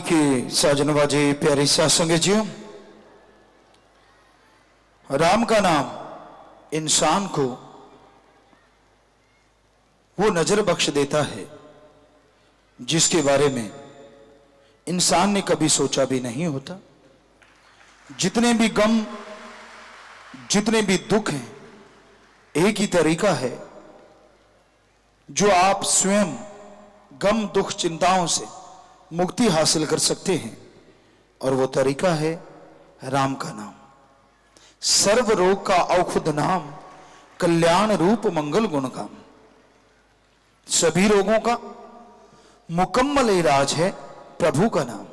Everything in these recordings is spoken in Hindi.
के साजन बाजे प्यारे सत्संग जी, राम का नाम इंसान को वो नजर बख्श देता है जिसके बारे में इंसान ने कभी सोचा भी नहीं होता। जितने भी गम, जितने भी दुख हैं, एक ही तरीका है जो आप स्वयं गम दुख चिंताओं से मुक्ति हासिल कर सकते हैं, और वो तरीका है राम का नाम। सर्व रोग का औषध नाम, कल्याण रूप मंगल गुण काम। सभी रोगों का मुकम्मल इलाज है प्रभु का नाम।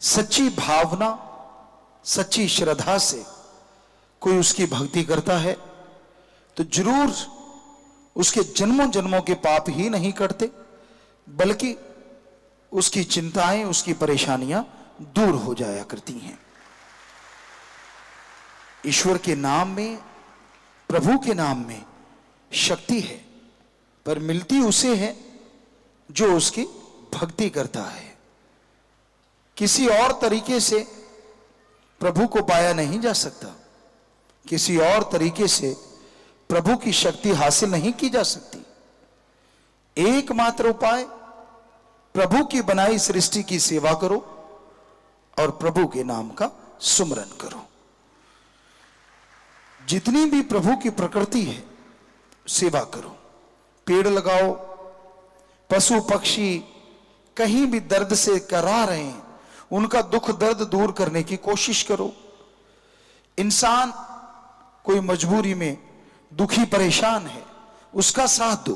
सच्ची भावना, सच्ची श्रद्धा से कोई उसकी भक्ति करता है तो जरूर उसके जन्मों जन्मों के पाप ही नहीं कटते, बल्कि उसकी चिंताएं, उसकी परेशानियां दूर हो जाया करती हैं। ईश्वर के नाम में, प्रभु के नाम में शक्ति है, पर मिलती उसे है जो उसकी भक्ति करता है। किसी और तरीके से प्रभु को पाया नहीं जा सकता, किसी और तरीके से प्रभु की शक्ति हासिल नहीं की जा सकती। एकमात्र उपाय प्रभु की बनाई सृष्टि की सेवा करो और प्रभु के नाम का सुमरन करो। जितनी भी प्रभु की प्रकृति है सेवा करो। पेड़ लगाओ, पशु पक्षी कहीं भी दर्द से करा रहे हैं, उनका दुख दर्द दूर करने की कोशिश करो। इंसान कोई मजबूरी में दुखी परेशान है, उसका साथ दो।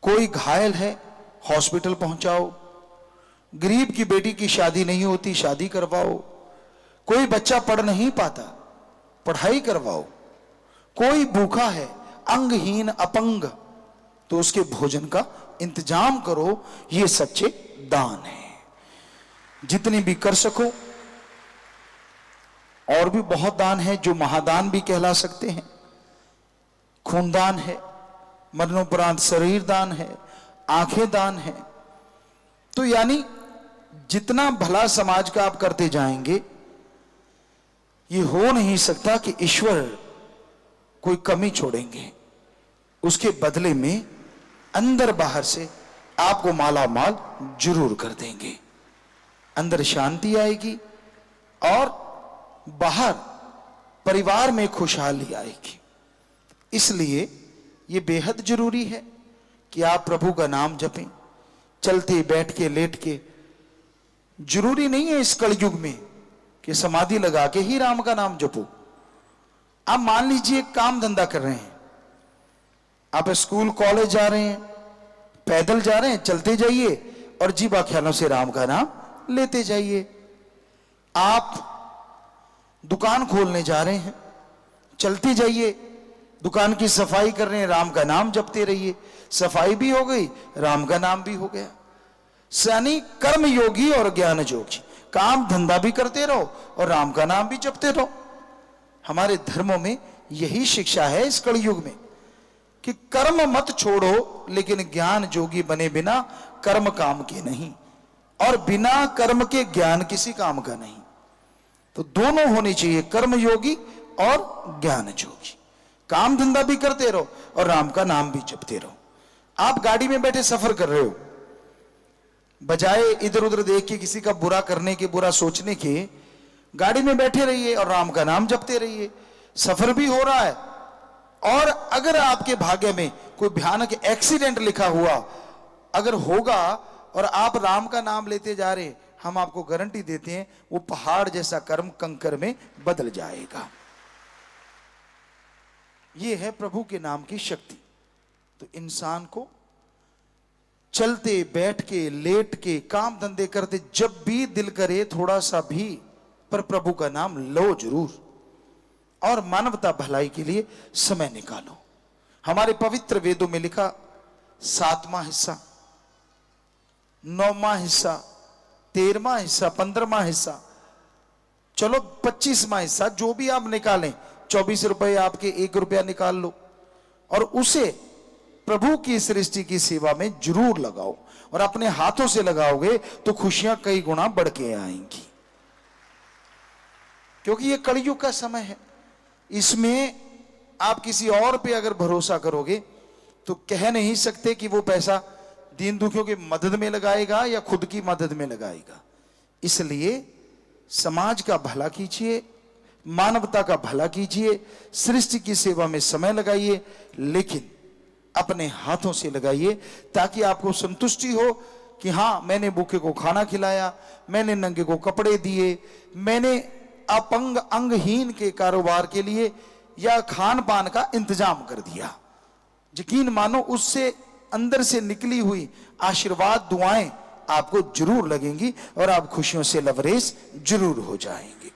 कोई घायल है, हॉस्पिटल पहुंचाओ। गरीब की बेटी की शादी नहीं होती, शादी करवाओ। कोई बच्चा पढ़ नहीं पाता, पढ़ाई करवाओ। कोई भूखा है, अंगहीन अपंग, तो उसके भोजन का इंतजाम करो। ये सच्चे दान है। जितने भी कर सको। और भी बहुत दान है जो महादान भी कहला सकते हैं। खूनदान है, मरणोपरांत शरीर दान है, आंखें दान है। तो यानी जितना भला समाज का आप करते जाएंगे, ये हो नहीं सकता कि ईश्वर कोई कमी छोड़ेंगे। उसके बदले में अंदर बाहर से आपको माला माल जरूर कर देंगे। अंदर शांति आएगी और बाहर परिवार में खुशहाली आएगी। इसलिए यह बेहद जरूरी है कि आप प्रभु का नाम जपें, चलते बैठ के लेट के। जरूरी नहीं है इस कलयुग में कि समाधि लगा के ही राम का नाम जपो। आप मान लीजिए काम धंधा कर रहे हैं, आप स्कूल कॉलेज जा रहे हैं, पैदल जा रहे हैं, चलते जाइए और जीवा ख्यालों से राम का नाम लेते जाइए। आप दुकान खोलने जा रहे हैं, चलते जाइए, दुकान की सफाई कर रहे हैं, राम का नाम जपते रहिए। सफाई भी हो गई, राम का नाम भी हो गया। यानी कर्म योगी और ज्ञान योगी, काम धंधा भी करते रहो और राम का नाम भी जपते रहो। हमारे धर्मों में यही शिक्षा है इस कलयुग में कि कर्म मत छोड़ो, लेकिन ज्ञान जोगी बने बिना कर्म काम के नहीं, और बिना कर्म के ज्ञान किसी काम का नहीं। तो दोनों होने चाहिए, कर्म योगी और ज्ञान जोगी। काम धंधा भी करते रहो और राम का नाम भी जपते रहो। आप गाड़ी में बैठे सफर कर रहे हो, बजाय इधर उधर देख के किसी का बुरा करने के, बुरा सोचने के, गाड़ी में बैठे रहिए और राम का नाम जपते रहिए। सफर भी हो रहा है, और अगर आपके भाग्य में कोई भयानक एक्सीडेंट लिखा हुआ अगर होगा और आप राम का नाम लेते जा रहे, हम आपको गारंटी देते हैं वो पहाड़ जैसा कर्म कंकर में बदल जाएगा। ये है प्रभु के नाम की शक्ति। तो इंसान को चलते बैठ के लेट के काम धंधे करते, जब भी दिल करे थोड़ा सा भी, पर प्रभु का नाम लो जरूर, और मानवता भलाई के लिए समय निकालो। हमारे पवित्र वेदों में लिखा 7वां हिस्सा, 9वां हिस्सा, 13वां हिस्सा, 15वां हिस्सा, चलो 25वां हिस्सा, जो भी आप निकालें, 24 रुपए आपके 1 रुपया निकाल लो और उसे प्रभु की सृष्टि की सेवा में जरूर लगाओ, और अपने हाथों से लगाओगे तो खुशियां कई गुना बढ़ के आएंगी। क्योंकि ये कलयुग का समय है, इसमें आप किसी और पे अगर भरोसा करोगे तो कह नहीं सकते कि वो पैसा दीन दुखियों की मदद में लगाएगा या खुद की मदद में लगाएगा। इसलिए समाज का भला कीजिए, मानवता का भला कीजिए, सृष्टि की सेवा में समय लगाइए, लेकिन अपने हाथों से लगाइए, ताकि आपको संतुष्टि हो कि हां, मैंने भूखे को खाना खिलाया, मैंने नंगे को कपड़े दिए, मैंने अपंग अंगहीन के कारोबार के लिए या खान पान का इंतजाम कर दिया। यकीन मानो उससे अंदर से निकली हुई आशीर्वाद दुआएं आपको जरूर लगेंगी और आप खुशियों से लबरेज जरूर हो जाएंगे।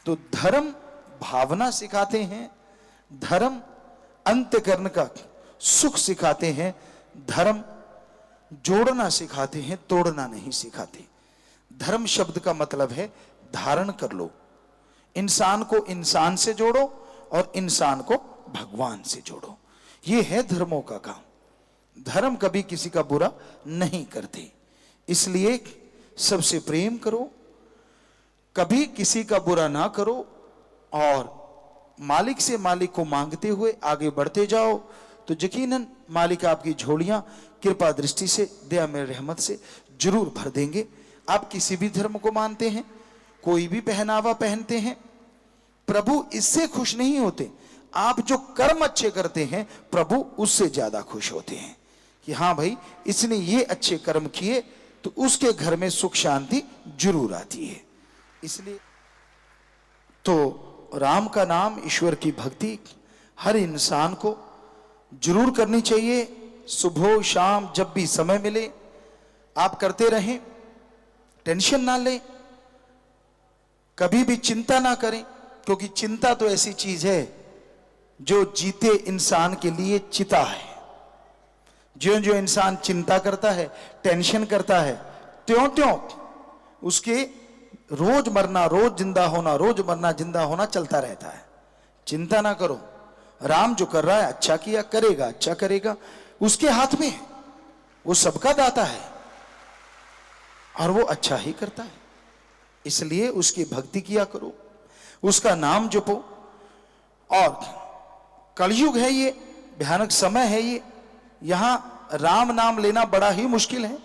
तो धर्म भावना सिखाते हैं, धर्म अंतःकरण का सुख सिखाते हैं, धर्म जोड़ना सिखाते हैं, तोड़ना नहीं सिखाते। धर्म शब्द का मतलब है धारण कर लो, इंसान को इंसान से जोड़ो और इंसान को भगवान से जोड़ो। यह है धर्मों का काम। धर्म कभी किसी का बुरा नहीं करते, इसलिए सबसे प्रेम करो, कभी किसी का बुरा ना करो, और मालिक से मालिक को मांगते हुए आगे बढ़ते जाओ तो यकीनन मालिक आपकी झोलियां कृपा दृष्टि से, दया में रहमत से जरूर भर देंगे। आप किसी भी धर्म को मानते हैं, कोई भी पहनावा पहनते हैं, प्रभु इससे खुश नहीं होते। आप जो कर्म अच्छे करते हैं प्रभु उससे ज्यादा खुश होते हैं कि हां भाई, इसने ये अच्छे कर्म किए तो उसके घर में सुख शांति जरूर आती है। इसलिए तो राम का नाम, ईश्वर की भक्ति हर इंसान को जरूर करनी चाहिए। सुबह शाम जब भी समय मिले आप करते रहें, टेंशन ना लें, कभी भी चिंता ना करें, क्योंकि चिंता तो ऐसी चीज है जो जीते इंसान के लिए चिता है। ज्यों ज्यों इंसान चिंता करता है, टेंशन करता है, त्यों त्यों उसके रोज मरना रोज जिंदा होना, रोज मरना जिंदा होना चलता रहता है। चिंता ना करो, राम जो कर रहा है अच्छा किया, करेगा अच्छा करेगा, उसके हाथ में है, वो सबका दाता है और वो अच्छा ही करता है। इसलिए उसकी भक्ति किया करो, उसका नाम जपो। और कलयुग है ये, भयानक समय है ये, यहां राम नाम लेना बड़ा ही मुश्किल है,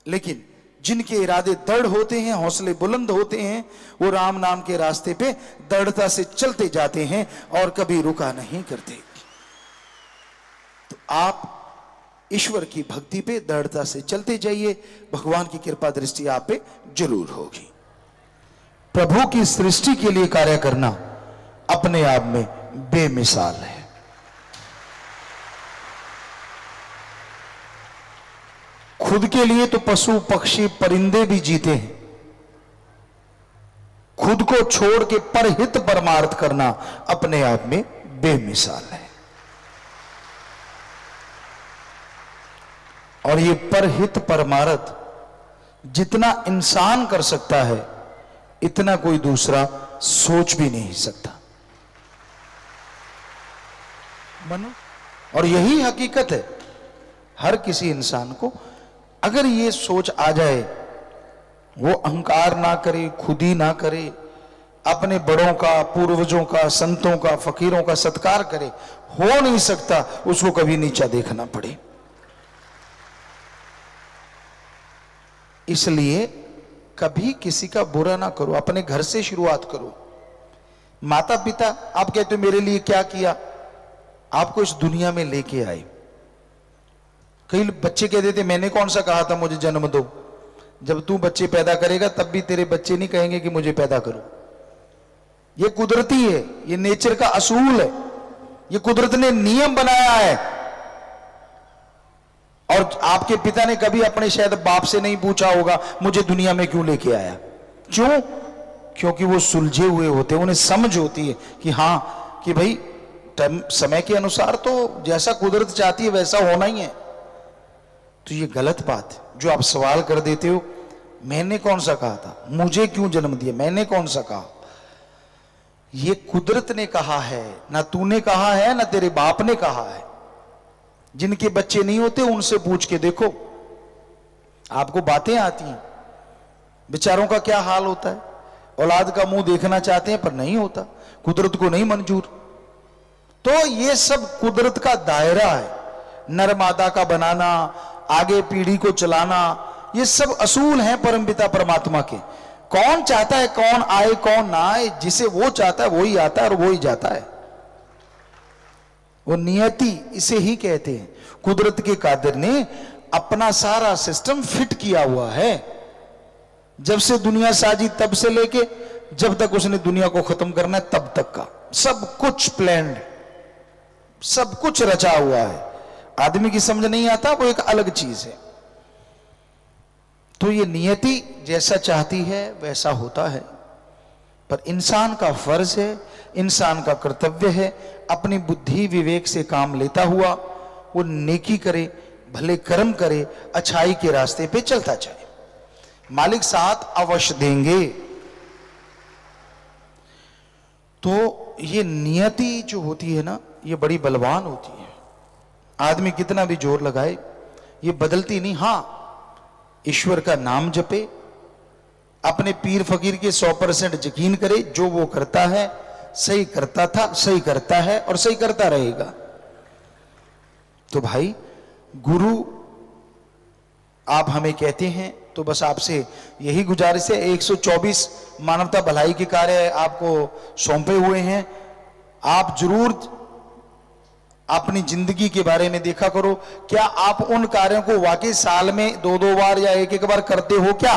लेकिन जिनके इरादे दृढ़ होते हैं, हौसले बुलंद होते हैं, वो राम नाम के रास्ते पे दृढ़ता से चलते जाते हैं और कभी रुका नहीं करते। तो आप ईश्वर की भक्ति पे दृढ़ता से चलते जाइए, भगवान की कृपा दृष्टि आप पे जरूर होगी। प्रभु की सृष्टि के लिए कार्य करना अपने आप में बेमिसाल है। खुद के लिए तो पशु पक्षी परिंदे भी जीते हैं, खुद को छोड़ के परहित परमार्थ करना अपने आप में बेमिसाल है। और ये परहित परमार्थ जितना इंसान कर सकता है, इतना कोई दूसरा सोच भी नहीं सकता। मानो, और यही हकीकत है। हर किसी इंसान को अगर ये सोच आ जाए, वो अहंकार ना करे, खुदी ना करे, अपने बड़ों का, पूर्वजों का, संतों का, फकीरों का सत्कार करे, हो नहीं सकता उसको कभी नीचा देखना पड़े। इसलिए कभी किसी का बुरा ना करो, अपने घर से शुरुआत करो। माता पिता, आप कहते हो मेरे लिए क्या किया, आपको इस दुनिया में लेके आए। कई बच्चे कह देते मैंने कौन सा कहा था मुझे जन्म दो। जब तू बच्चे पैदा करेगा तब भी तेरे बच्चे नहीं कहेंगे कि मुझे पैदा करो। ये कुदरती है, ये नेचर का असूल है, ये कुदरत ने नियम बनाया है। और आपके पिता ने कभी अपने शायद बाप से नहीं पूछा होगा मुझे दुनिया में क्यों लेके आया। क्यों? क्योंकि वो सुलझे हुए होते, उन्हें समझ होती है कि हां, कि भाई समय के अनुसार तो जैसा कुदरत चाहती है वैसा होना ही है। तो ये गलत बात है जो आप सवाल कर देते हो, मैंने कौन सा कहा था, मुझे क्यों जन्म दिया, मैंने कौन सा कहा। ये कुदरत ने कहा है, ना तूने कहा है ना तेरे बाप ने कहा है। जिनके बच्चे नहीं होते उनसे पूछ के देखो, आपको बातें आती हैं। बेचारों का क्या हाल होता है, औलाद का मुंह देखना चाहते हैं पर नहीं होता, कुदरत को नहीं मंजूर। तो ये सब कुदरत का दायरा है। नर मादा का बनाना, आगे पीढ़ी को चलाना, ये सब असूल हैं परमपिता परमात्मा के। कौन चाहता है कौन आए कौन ना आए, जिसे वो चाहता है वो ही आता है और वो ही जाता है। वो नियति इसे ही कहते हैं। कुदरत के कादिर ने अपना सारा सिस्टम फिट किया हुआ है। जब से दुनिया साजी तब से लेके जब तक उसने दुनिया को खत्म करना है तब तक का सब कुछ प्लान्ड, सब कुछ रचा हुआ है। आदमी की समझ नहीं आता, वो एक अलग चीज है। तो ये नियति जैसा चाहती है वैसा होता है, पर इंसान का फर्ज है, इंसान का कर्तव्य है, अपनी बुद्धि विवेक से काम लेता हुआ वो नेकी करे, भले कर्म करे, अच्छाई के रास्ते पे चलता जाए। मालिक साथ अवश्य देंगे। तो ये नियति जो होती है ना, ये बड़ी बलवान होती है। आदमी कितना भी जोर लगाए ये बदलती नहीं। हां, ईश्वर का नाम जपे, अपने पीर फकीर के 100% यकीन करे, जो वो करता है सही करता था, सही करता है और सही करता रहेगा। तो भाई गुरु आप हमें कहते हैं, तो बस आपसे यही गुजारिश है। 124 मानवता भलाई के कार्य आपको सौंपे हुए हैं। आप जरूर अपनी जिंदगी के बारे में देखा करो, क्या आप उन कार्यों को वाकई साल में 2-2 बार या 1-1 बार करते हो? क्या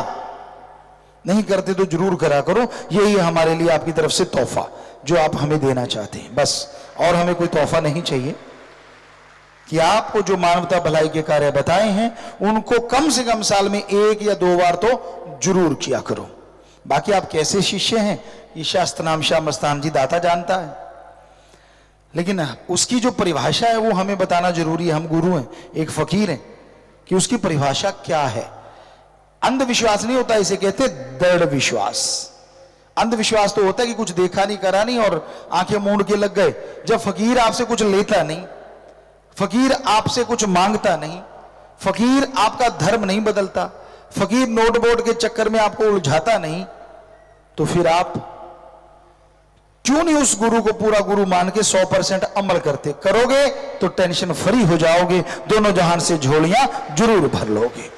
नहीं करते तो जरूर करा करो। यही हमारे लिए आपकी तरफ से तोहफा जो आप हमें देना चाहते हैं, बस। और हमें कोई तोहफा नहीं चाहिए कि आपको जो मानवता भलाई के कार्य बताए हैं उनको कम से कम साल में 1 या 2 बार तो जरूर किया करो। बाकी आप कैसे शिष्य हैं ये शास्त्र नाम श्याम मस्तान जी दाता जानता है, लेकिन उसकी जो परिभाषा है वो हमें बताना जरूरी है। हम गुरु हैं, एक फकीर हैं, कि उसकी परिभाषा क्या है। अंधविश्वास नहीं होता, इसे कहते दृढ़ विश्वास। अंधविश्वास तो होता है कि कुछ देखा नहीं, करा नहीं और आंखें मूंद के लग गए। जब फकीर आपसे कुछ लेता नहीं, फकीर आपसे कुछ मांगता नहीं, फकीर आपका धर्म नहीं बदलता, फकीर नोट बोर्ड के चक्कर में आपको उलझाता नहीं, तो फिर आप क्यों नहीं उस गुरु को पूरा गुरु मान के 100% अमल करते? करोगे तो टेंशन फ्री हो जाओगे, दोनों जहान से झोलियां जरूर भर लोगे।